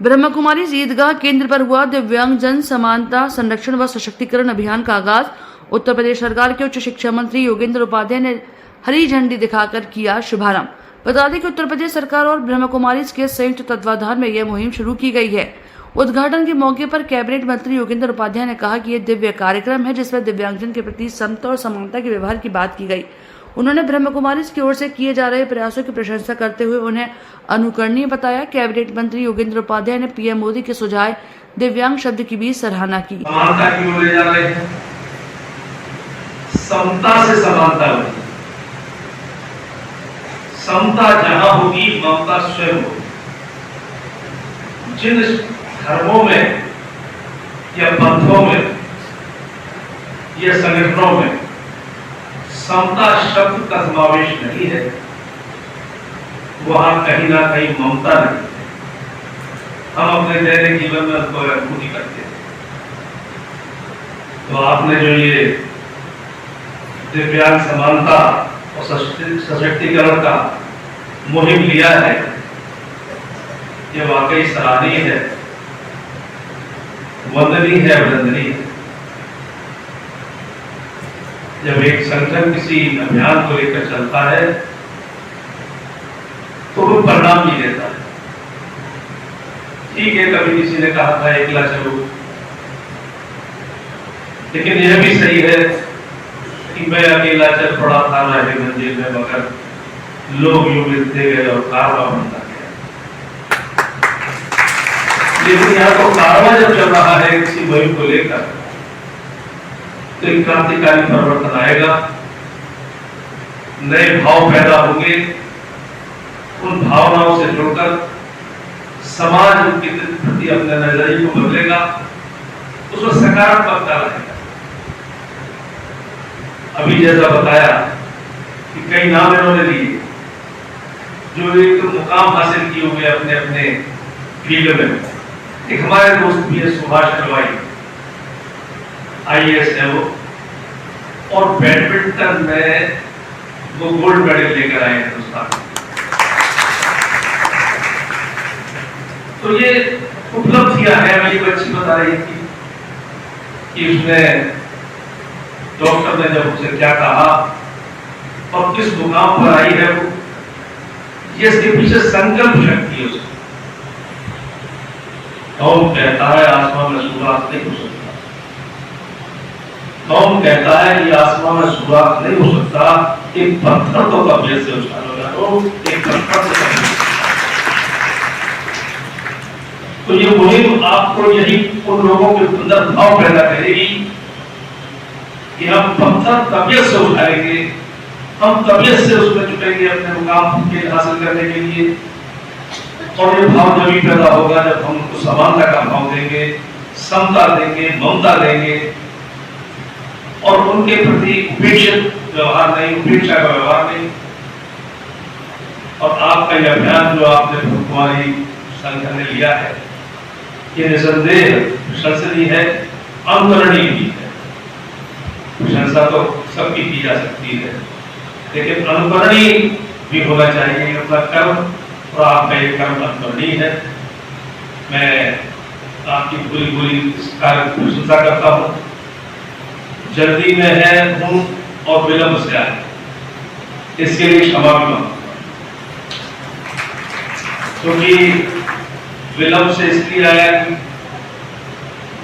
ब्रह्मकुमारी ईदगाह केंद्र पर हुआ दिव्यांग जन समानता संरक्षण व सशक्तिकरण अभियान का आगाज। उत्तर प्रदेश सरकार के उच्च शिक्षा मंत्री योगेंद्र उपाध्याय ने हरी झंडी दिखाकर किया शुभारंभ। बता दें कि उत्तर प्रदेश सरकार और ब्रह्मकुमारी के संयुक्त तत्वाधान में यह मुहिम शुरू की गई है। उद्घाटन के मौके पर कैबिनेट मंत्री योगेंद्र उपाध्याय ने कहा कि यह दिव्य कार्यक्रम है जिसमें दिव्यांगजन के प्रति समता और समानता के व्यवहार की बात की गई। उन्होंने ब्रह्मकुमारी की ओर से किए जा रहे प्रयासों की प्रशंसा करते हुए उन्हें अनुकरणीय बताया। कैबिनेट मंत्री योगेंद्र उपाध्याय ने पीएम मोदी के सुझाए दिव्यांग शब्द की भी सराहना की। समानता की ओर ले जा रहे हैं, समता से समानता होगी, समता जहां होगी ममता स्वयं होगी। जिन धर्मों में या पंथों में या संगठनों में समता शब्द का समावेश नहीं है, वहां कहीं ना कहीं ममता नहीं है। हम अपने दैनिक जीवन में उसको अनुभूति करते हैं। तो आपने जो ये दिव्यांग समानता और सशक्तिकरण का मुहिम लिया है, ये वाकई सराहनीय है, वंदनीय है, अभिनंदनीय है। जब एक संगठन किसी अभियान को लेकर चलता है तो वो परिणाम भी देता है। ठीक है, कभी किसी ने कहा था एकला चलो, लेकिन यह भी सही है कि मैं अकेला चल पड़ा था राही मंजिल में, मगर लोग यूं मिलते गए और कारवां बनता गया। लेकिन यहाँ तो कारवां जब चल रहा है किसी मुहिम को लेकर, तो एक क्रांतिकारी परिवर्तन आएगा, नए भाव पैदा होंगे। उन भावनाओं से जुड़कर समाज उनके प्रति अपने नजरिए को बदलेगा, उसमें सकारात्मकता रहेगा। अभी जैसा बताया कि कई नाम इन्होंने लिए जो एक मुकाम हासिल किए हुए अपने अपने फील्ड में। एक हमारे दोस्त भी है सुभाष हलवाई, IAS है वो, और बैडमिंटन में वो गोल्ड मेडल लेकर आए हिंदुस्तान। तो ये उपलब्धियां हैं। मेरी बच्ची बता रही थी कि उसने डॉक्टर ने जब उसे क्या कहा और किस मुकाम पर आई है वो, ये इसके पीछे संकल्प शक्ति है उसकी। कौन कहता है आसमान में सूर्यास्त नहीं हो सकता, कौन कहता है ये आसमान में सूर्यास्त नहीं हो सकता, एक पत्थर तो तबीयत से उछालो जाओ, एक पत्थर से। तो ये मुहिम आपको यही उन लोगों के अंदर भाव पैदा करेगी कि हम पत्थर तबीयत से उठाएंगे, हम तबीयत से उसमें जुटेंगे अपने मुकाम के हासिल करने के लिए। और ये भाव जब भी पैदा होगा जब हम उनको समानता का भाव देंगे, समता देंगे, ममता देंगे और उनके प्रति उपेक्षित व्यवहार नहीं, उपेक्षा का व्यवहार नहीं। और आपका यह अभियान जो आपने ब्रह्मकुमारी संगठन ने लिया है, ये निसंदेह प्रशंसनीय है, अनुकरणीय भी है। प्रशंसा तो सबकी की जा सकती है, लेकिन अनुकरणीय भी होना चाहिए अपना कर्म, और आपका ये कर्म अनुकरणीय है। मैं आपकी पूरी पूरी कार्य की प्रशंसा करता हूँ। जल्दी में है हूँ और विलंब से आए, इसके लिए क्षमा भी मांगता हूँ, क्योंकि विलंब से इसलिए आया कि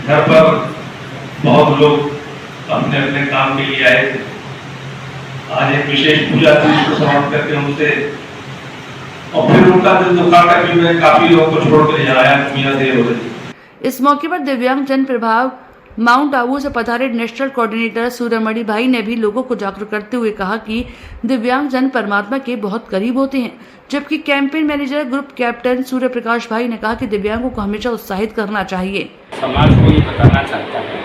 घर पर बहुत लोग अपने अपने काम के लिए आए थे। आज एक विशेष पूजा थी, उसको समाप्त करके उनसे और फिर उनका दिल दुखाकर भी मैं काफी लोगों को छोड़कर यहाँ आया, दुनिया देर हो रही। इस मौके पर दिव्यांग जन प्रभाव माउंट आबू से पधारे नेशनल कोऑर्डिनेटर सूर्यमणि भाई ने भी लोगों को जागरूक करते हुए कहा कि दिव्यांग जन परमात्मा के बहुत करीब होते हैं। जबकि campaign manager group captain Surya Prakash भाई ने कहा कि दिव्यांगों को हमेशा उत्साहित करना चाहिए। समाज को ये बताना चाहता है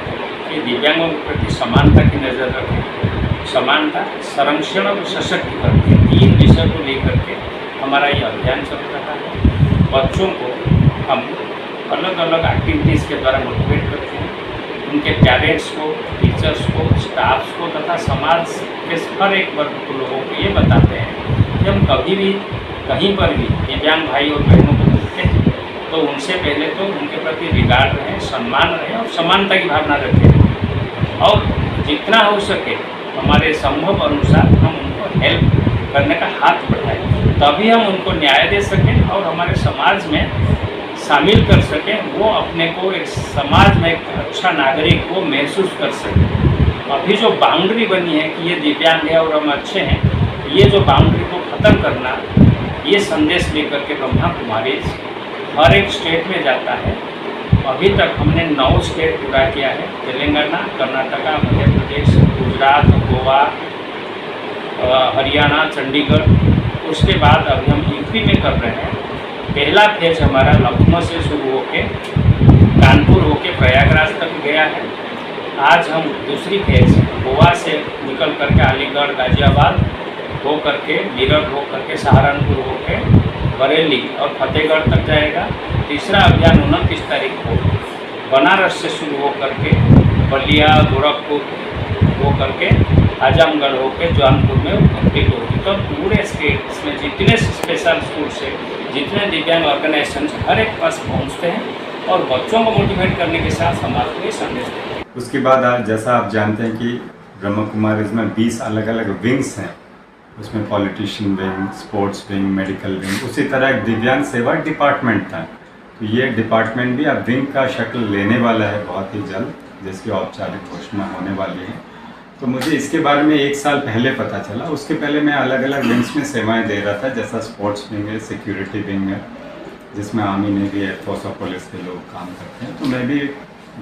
कि दिव्यांगों के प्रति समानता की नजर रखें। समानता, संरक्षण और सशक्तिकरण, तीन विषय को लेकर के हमारा ये अभियान चल रहा है। बच्चों को हम अलग अलग एक्टिविटीज़ के द्वारा मोटिवेट करते हैं। उनके पेरेंट्स को, टीचर्स को, स्टाफ्स को तथा समाज के हर एक वर्ग को लोगों को ये बताते हैं कि हम कभी भी कहीं पर भी दिव्यांग भाई और बहनों को मिलते हैं तो उनसे पहले तो उनके प्रति रिगार्ड रहे, सम्मान रहे और समानता की भावना रखें और जितना हो सके हमारे संभव अनुसार हम उनको हेल्प करने का हाथ बढ़ाएं, तभी हम उनको न्याय दे सकें और हमारे समाज में शामिल कर सकें, वो अपने को एक समाज में एक अच्छा नागरिक वो महसूस कर सकें। अभी जो बाउंड्री बनी है कि ये दिव्यांग है और हम अच्छे हैं, ये जो बाउंड्री को ख़त्म करना, ये संदेश लेकर के ब्रह्मा कुमारी हर एक स्टेट में जाता है। अभी तक हमने 9 स्टेट पूरा किया है, तेलंगाना, कर्नाटका, मध्य प्रदेश, गुजरात, गोवा, हरियाणा, चंडीगढ़। उसके बाद अभी हम यूपी में कर रहे हैं। पहला फेज हमारा लखनऊ से शुरू होके कानपुर होके प्रयागराज तक गया है। आज हम दूसरी फेज गोवा से निकल करके अलीगढ़, गाजियाबाद हो करके, मेरठ हो करके, सहारनपुर होके बरेली और फतेहगढ़ तक जाएगा। तीसरा अभियान 29 तारीख को बनारस से शुरू हो करके बलिया, गोरखपुर हो करके आजमगढ़ होकर जौनपुर में कंप्लीट होगी। तो पूरे स्टेट्स में जितने स्पेशल स्कूल से जितने दिव्यांग ऑर्गेनाइजेशन हर एक पास पहुंचते हैं और बच्चों को मोटिवेट करने के साथ समाज को ये संदेश देते हैं। उसके बाद आज जैसा आप जानते हैं कि ब्रह्मा कुमारीज में 20 अलग अलग विंग्स हैं। उसमें politician wing, sports wing, medical wing, उसी तरह एक दिव्यांग सेवा डिपार्टमेंट था। तो ये डिपार्टमेंट भी अब विंग का शक्ल लेने वाला है बहुत ही जल्द, जिसकी औपचारिक घोषणा होने वाली है। तो मुझे इसके बारे में 1 साल पहले पता चला। उसके पहले मैं अलग अलग विंग्स में सेवाएं दे रहा था, जैसा स्पोर्ट्स विंग है, सिक्योरिटी विंग है, जिसमें आर्मी, नेवी, एयरफोर्स और पुलिस के लोग काम करते हैं। तो मैं भी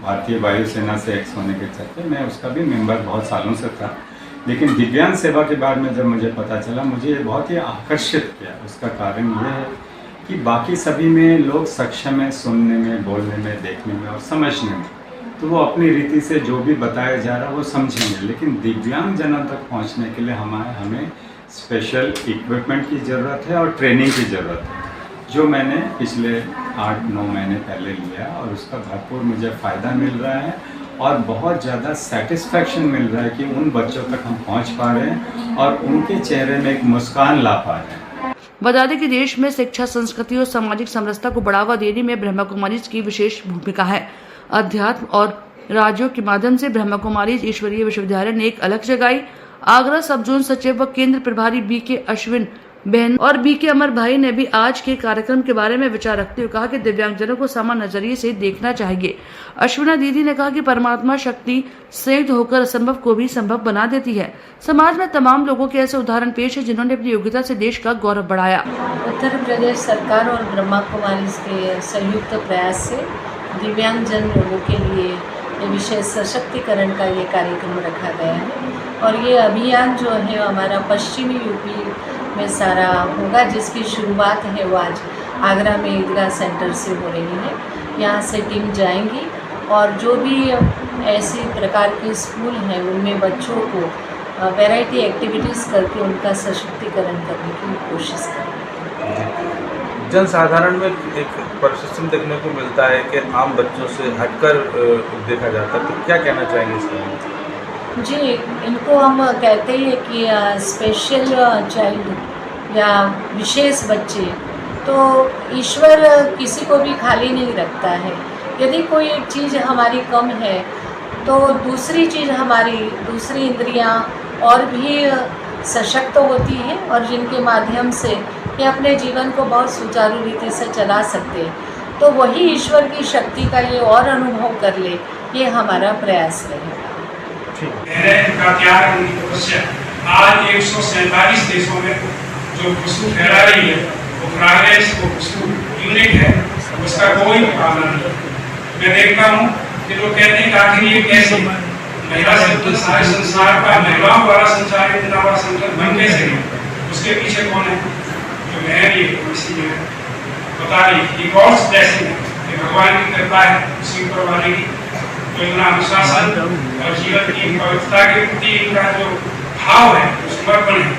भारतीय वायुसेना से एक्स होने के चलते मैं उसका भी मेंबर बहुत सालों से था। लेकिन दिव्यांग सेवा के बारे में जब मुझे पता चला, मुझे बहुत ही आकर्षित किया। उसका कारण यह है कि बाकी सभी में लोग सक्षम है सुनने में, बोलने में, देखने में और समझने में, तो वो अपनी रीति से जो भी बताया जा रहा है वो समझेंगे। लेकिन दिव्यांग जनों तक पहुंचने के लिए हमें स्पेशल इक्विपमेंट की ज़रूरत है और ट्रेनिंग की ज़रूरत है, जो मैंने पिछले 8-9 महीने पहले लिया और उसका भरपूर मुझे फ़ायदा मिल रहा है और बहुत ज़्यादा सेटिस्फैक्शन मिल रहा है कि उन बच्चों तक हम पहुंच पा रहे हैं और उनके चेहरे में एक मुस्कान ला पा रहे हैं। बता दें कि देश में शिक्षा, संस्कृति और सामाजिक समरसता को बढ़ावा देने में ब्रह्मा कुमारीज की विशेष भूमिका है। अध्यात्म और राज्यों के माध्यम से ब्रह्मा कुमारीज ईश्वरीय विश्वविद्यालय ने एक अलग जगाई। आगरा सब जोन सचिव व केंद्र प्रभारी बीके अश्विन बहन और बीके अमर भाई ने भी आज के कार्यक्रम के बारे में विचार रखते हुए कहा कि दिव्यांगजनों को समान नजरिए से देखना चाहिए। अश्विना दीदी ने कहा कि परमात्मा शक्ति संयुक्त होकर असंभव को भी संभव बना देती है। समाज में तमाम लोगों के ऐसे उदाहरण पेश है जिन्होंने अपनी योग्यता से देश का गौरव बढ़ाया। उत्तर प्रदेश सरकार और ब्रह्मा कुमारीज के संयुक्त प्रयास से दिव्यांगजन लोगों के लिए ये विशेष सशक्तिकरण का ये कार्यक्रम रखा गया है और ये अभियान जो है हमारा पश्चिमी यूपी में सारा होगा, जिसकी शुरुआत है वो आज आगरा में ईदगाह सेंटर से हो रही है। यहाँ से टीम जाएंगी और जो भी ऐसी प्रकार के स्कूल हैं उनमें बच्चों को वैरायटी एक्टिविटीज़ करके उनका सशक्तिकरण करने की कोशिश करेंगे। जन साधारण में एक परिश्रम देखने को मिलता है कि आम बच्चों से हटकर देखा जाता है, तो क्या कहना चाहेंगे इसमें? जी, इनको हम कहते हैं कि स्पेशल चाइल्ड या विशेष बच्चे, तो ईश्वर किसी को भी खाली नहीं रखता है। यदि कोई एक चीज़ हमारी कम है तो दूसरी चीज़ हमारी, दूसरी इंद्रियां और भी सशक्त होती है और जिनके माध्यम से ये अपने जीवन को बहुत सुचारू रीति से चला सकते हैं। तो वही ईश्वर की शक्ति का ये और अनुभव कर ले, ये हमारा प्रयास रहेगा। का त्याग, उनकी तपस्या आज 147 देशों में जो खुशबू फैला रही है, वो फ्राग्रेंस, वो खुशबू यूनिक है, उसका कोई मुकाबला नहीं। मैं देखता हूँ कि लोग कहते हैं कि आखिर ये कैसे महिला से सारे संसार का, महिलाओं द्वारा संसार इतना बड़ा संकट बन कैसे गया, उसके पीछे कौन है? जो बहन ये इसी में बता रही कि गॉड्स ब्लेसिंग है, भगवान की कृपा है, उसी ऊपर वाले की तो इतना अनुशासन और जीवन की पवित्रता के प्रति इनका जो भाव है, समर्पण है,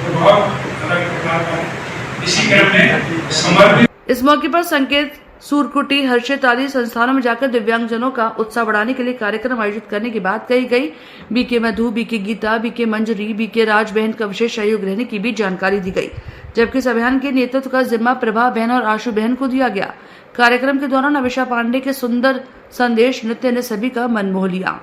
वो बहुत अलग प्रकार का है। इसी क्रम में समर्पित इस मौके पर संकेत, सूरकुटी, हर्षित आदि संस्थानों में जाकर दिव्यांगजनों का उत्साह बढ़ाने के लिए कार्यक्रम आयोजित करने की बात कही गई। बीके मधु, बीके गीता, बीके मंजरी, बीके राज बहन का विशेष सहयोग रहने की भी जानकारी दी गई। जबकि इस अभियान के नेतृत्व का जिम्मा प्रभा बहन और आशु बहन को दिया गया। कार्यक्रम के दौरान अविशा पांडे के सुंदर संदेश नृत्य ने सभी का मन मोह लिया।